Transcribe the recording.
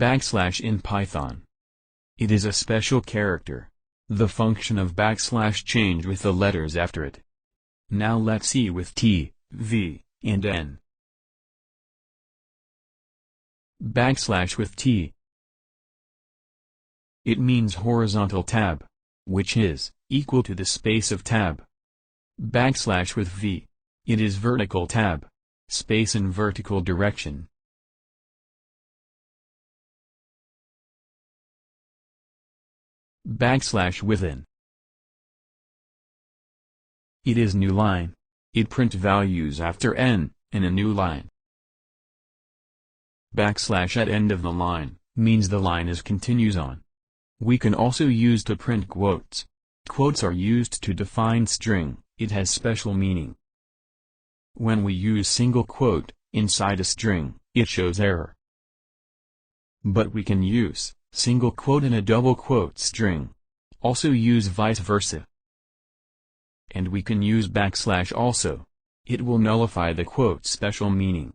Backslash in Python. It is a special character. The function of backslash changed with the letters after it. Now let's see with T, V, and N. Backslash with T. It means horizontal tab, which is equal to the space of tab. Backslash with V. It is vertical tab, space in vertical direction. Backslash with N. It is new line. It print values after N, in a new line. Backslash at end of the line, means the line is continues on. We can also use to print quotes. Quotes are used to define string, it has special meaning. When we use single quote, inside a string, it shows error. But we can use single quote in a double quote string. Also use vice versa. And we can use backslash also. It will nullify the quote's special meaning.